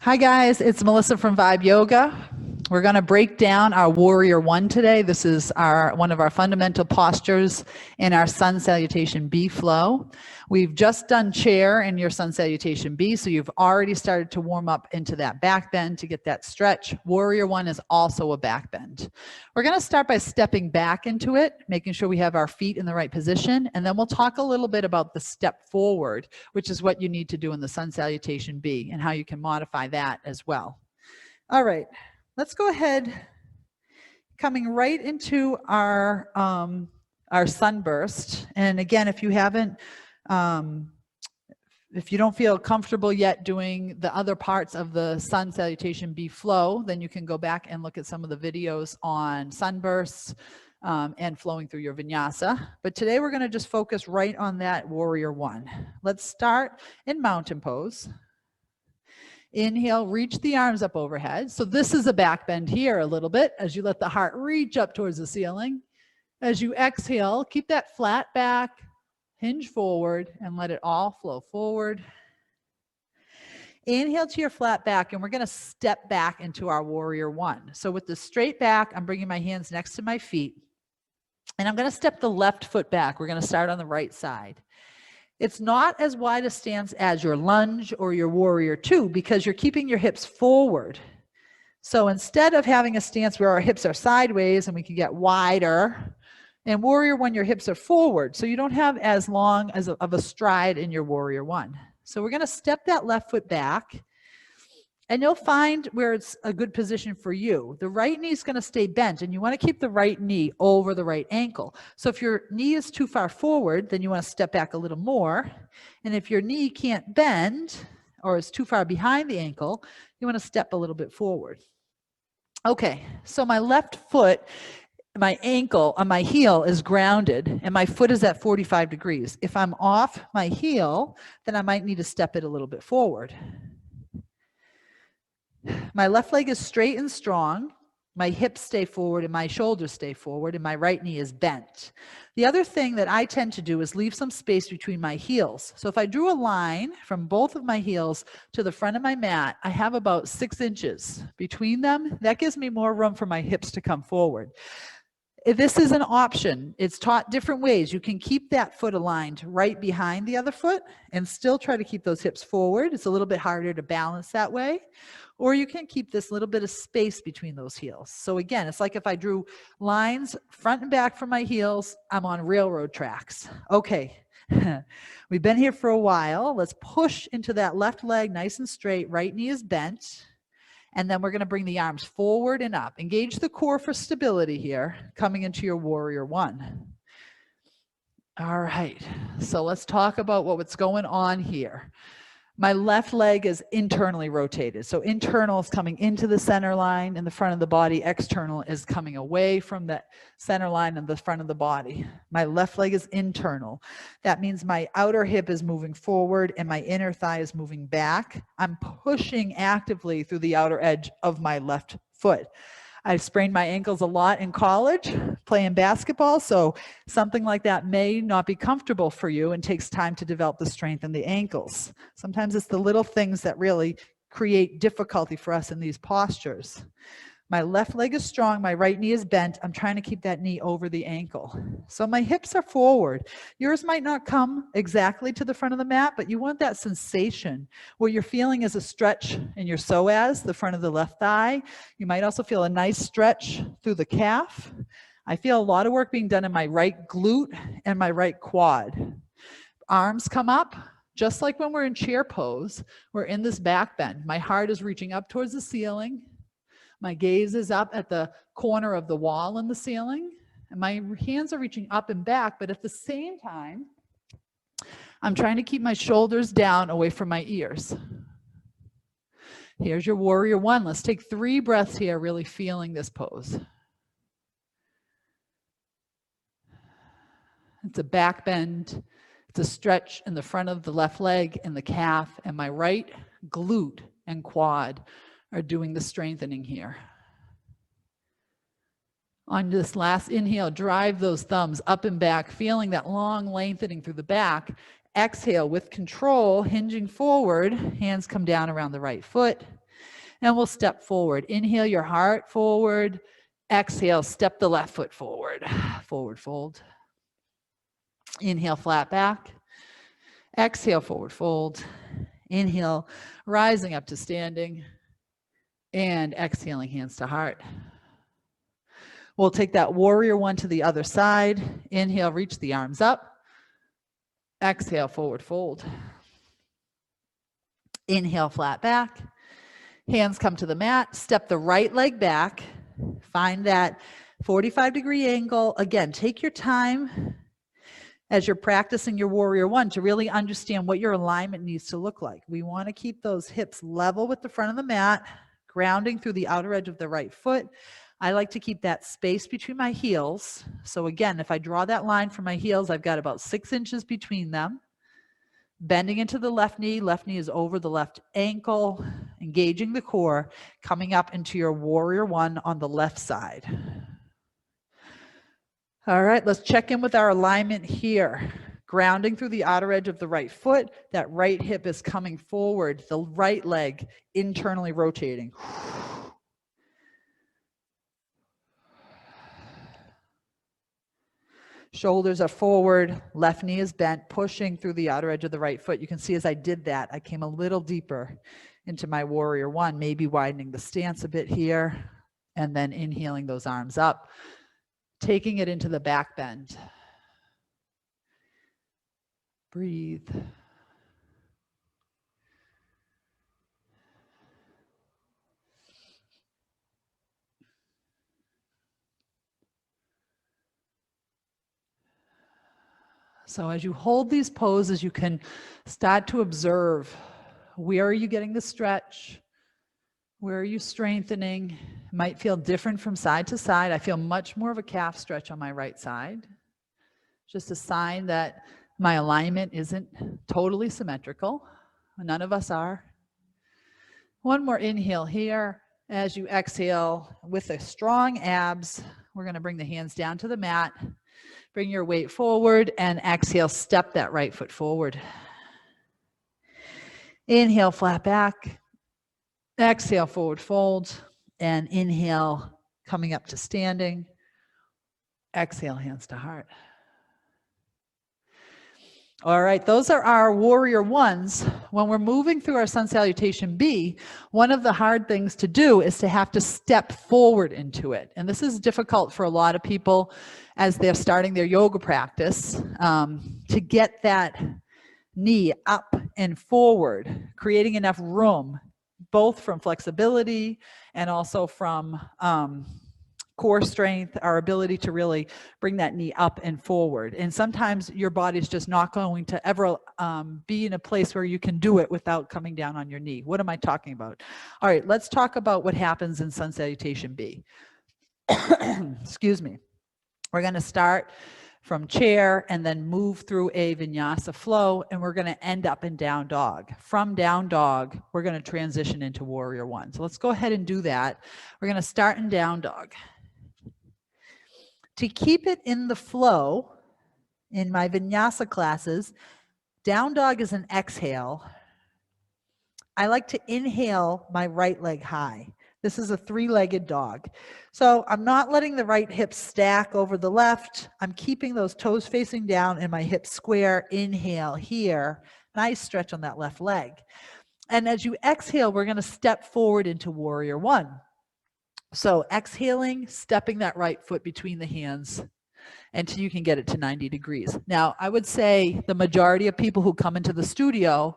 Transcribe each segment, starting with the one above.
Hi guys, it's Melissa from Vibe Yoga. We're going to break down our Warrior One today. This is one of our fundamental postures in our Sun Salutation B flow. We've just done chair in your Sun Salutation B, so you've already started to warm up into that back bend to get that stretch. Warrior One is also a back bend. We're going to start by stepping back into it, making sure we have our feet in the right position, and then we'll talk a little bit about the step forward, which is what you need to do in the Sun Salutation B and how you can modify that as well. All right, let's go ahead, coming right into our sunburst. And again, if you haven't, if you don't feel comfortable yet doing the other parts of the Sun Salutation B flow, then you can go back and look at some of the videos on sunbursts and flowing through your vinyasa. But today we're going to just focus right on that Warrior One. Let's start in mountain pose. Inhale, reach the arms up overhead. So this is a back bend here a little bit as you let the heart reach up towards the ceiling. As you exhale, keep that flat back, hinge forward, and let it all flow forward. Inhale to your flat back, and we're going to step back into our Warrior One. So with the straight back, I'm bringing my hands next to my feet, and I'm going to step the left foot back. We're going to start on the right side. It's not as wide a stance as your lunge or your Warrior Two because you're keeping your hips forward. So instead of having a stance where our hips are sideways and we can get wider, in Warrior One, your hips are forward. So you don't have as long of a stride in your Warrior One. So we're going to step that left foot back, and you'll find where it's a good position for you. The right knee is going to stay bent, and you want to keep the right knee over the right ankle. So if your knee is too far forward, then you want to step back a little more. And if your knee can't bend or is too far behind the ankle, you want to step a little bit forward. Okay, so my left foot, my ankle on my heel is grounded and my foot is at 45 degrees. If I'm off my heel, then I might need to step it a little bit forward. My left leg is straight and strong. My hips stay forward and my shoulders stay forward and my right knee is bent. The other thing that I tend to do is leave some space between my heels. So if I drew a line from both of my heels to the front of my mat, I have about 6 inches between them. That gives me more room for my hips to come forward. This is an option. It's taught different ways. You can keep that foot aligned right behind the other foot and still try to keep those hips forward. It's a little bit harder to balance that way. Or you can keep this little bit of space between those heels. So again, it's like if I drew lines front and back from my heels, I'm on railroad tracks. Okay, we've been here for a while. Let's push into that left leg nice and straight. Right knee is bent. And then we're going to bring the arms forward and up. Engage the core for stability here, coming into your Warrior One. All right, so let's talk about what's going on here. My left leg is internally rotated. So internal is coming into the center line in the front of the body. External is coming away from the center line in the front of the body. My left leg is internal. That means my outer hip is moving forward and my inner thigh is moving back. I'm pushing actively through the outer edge of my left foot. I sprained my ankles a lot in college playing basketball, so something like that may not be comfortable for you and takes time to develop the strength in the ankles. Sometimes it's the little things that really create difficulty for us in these postures. My left leg is strong, my right knee is bent. I'm trying to keep that knee over the ankle. So my hips are forward. Yours might not come exactly to the front of the mat, but you want that sensation. What you're feeling is a stretch in your psoas, the front of the left thigh. You might also feel a nice stretch through the calf. I feel a lot of work being done in my right glute and my right quad. Arms come up. Just like when we're in chair pose, we're in this back bend. My heart is reaching up towards the ceiling. My gaze is up at the corner of the wall in the ceiling, and my hands are reaching up and back, but at the same time, I'm trying to keep my shoulders down away from my ears. Here's your Warrior One. Let's take 3 breaths here, really feeling this pose. It's a back bend. It's a stretch in the front of the left leg and the calf, and my right glute and quad are doing the strengthening here. On this last inhale, drive those thumbs up and back, feeling that long lengthening through the back. Exhale with control, hinging forward, hands come down around the right foot. And we'll step forward. Inhale your heart forward. Exhale, step the left foot forward. Forward fold. Inhale, flat back. Exhale, forward fold. Inhale, rising up to standing. And exhaling, hands to heart. We'll take that warrior one to the other side. Inhale, reach the arms up. Exhale, forward fold. Inhale, flat back. Hands come to the mat. Step the right leg back. Find that 45-degree angle. Again, take your time as you're practicing your warrior one to really understand what your alignment needs to look like. We want to keep those hips level with the front of the mat, grounding through the outer edge of the right foot. I like to keep that space between my heels. So again, if I draw that line from my heels, I've got about 6 inches between them. Bending into the left knee is over the left ankle, engaging the core, coming up into your warrior one on the left side. All right, let's check in with our alignment here. Grounding through the outer edge of the right foot, that right hip is coming forward, the right leg internally rotating. Shoulders are forward, left knee is bent, pushing through the outer edge of the right foot. You can see as I did that, I came a little deeper into my warrior one, maybe widening the stance a bit here, and then inhaling those arms up, taking it into the back bend. Breathe. So as you hold these poses, you can start to observe, where are you getting the stretch? Where are you strengthening? It might feel different from side to side. I feel much more of a calf stretch on my right side. Just a sign that my alignment isn't totally symmetrical. None of us are. One more inhale here. As you exhale with a strong abs, we're going to bring the hands down to the mat. Bring your weight forward and exhale, step that right foot forward. Inhale, flat back. Exhale, forward fold. And inhale, coming up to standing. Exhale, hands to heart. All right, those are our warrior ones. When we're moving through our Sun Salutation B, one of the hard things to do is to have to step forward into it. And this is difficult for a lot of people as they're starting their yoga practice, to get that knee up and forward, creating enough room, both from flexibility and also from core strength, our ability to really bring that knee up and forward. And sometimes your body's just not going to ever be in a place where you can do it without coming down on your knee. What am I talking about? All right, let's talk about what happens in Sun Salutation B. Excuse me. We're going to start from chair and then move through a vinyasa flow, and we're going to end up in down dog. From down dog, we're going to transition into warrior one. So let's go ahead and do that. We're going to start in down dog. To keep it in the flow, in my vinyasa classes, down dog is an exhale. I like to inhale my right leg high. This is a three-legged dog. So I'm not letting the right hip stack over the left. I'm keeping those toes facing down and my hips square. Inhale here. Nice stretch on that left leg. And as you exhale, we're going to step forward into warrior one. So exhaling, stepping that right foot between the hands until you can get it to 90 degrees. Now, I would say the majority of people who come into the studio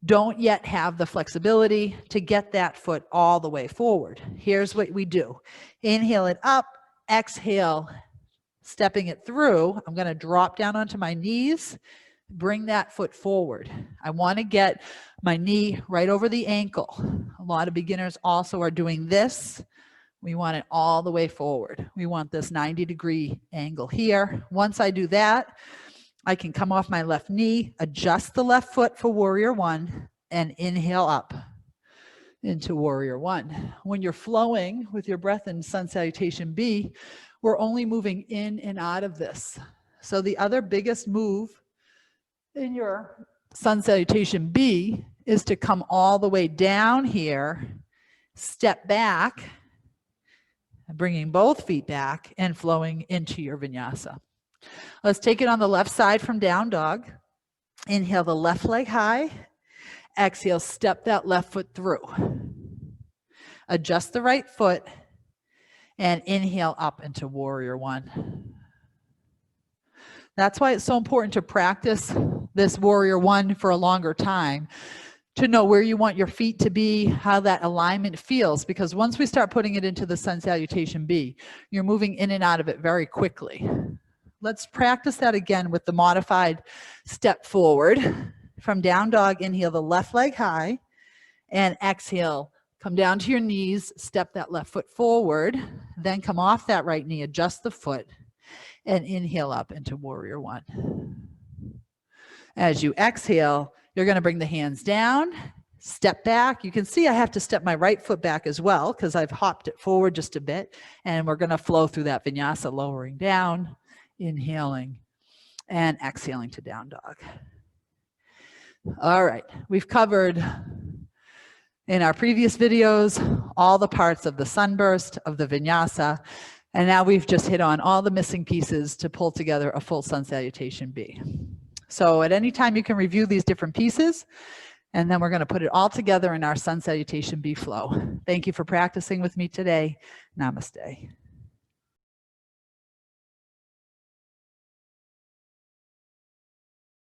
don't yet have the flexibility to get that foot all the way forward. Here's what we do. Inhale it up, exhale, stepping it through. I'm going to drop down onto my knees, bring that foot forward. I want to get my knee right over the ankle. A lot of beginners also are doing this. We want it all the way forward. We want this 90-degree angle here. Once I do that, I can come off my left knee, adjust the left foot for warrior one, and inhale up into warrior one. When you're flowing with your breath in Sun Salutation B, we're only moving in and out of this. So the other biggest move in your Sun Salutation B is to come all the way down here, step back, bringing both feet back and flowing into your vinyasa. Let's take it on the left side from down dog. Inhale the left leg high. Exhale, step that left foot through. Adjust the right foot and inhale up into warrior one. That's why it's so important to practice this warrior one for a longer time, to know where you want your feet to be, how that alignment feels, because once we start putting it into the Sun Salutation B, you're moving in and out of it very quickly. Let's practice that again with the modified step forward. From down dog, inhale the left leg high, and exhale, come down to your knees, step that left foot forward, then come off that right knee, adjust the foot, and inhale up into warrior one. As you exhale, you're going to bring the hands down, step back. You can see I have to step my right foot back as well because I've hopped it forward just a bit, and we're going to flow through that vinyasa, lowering down, inhaling, and exhaling to down dog. All right, we've covered in our previous videos all the parts of the sunburst, of the vinyasa, and now we've just hit on all the missing pieces to pull together a full Sun Salutation B. So at any time you can review these different pieces, and then we're going to put it all together in our Sun Salutation B flow. Thank you for practicing with me today. Namaste.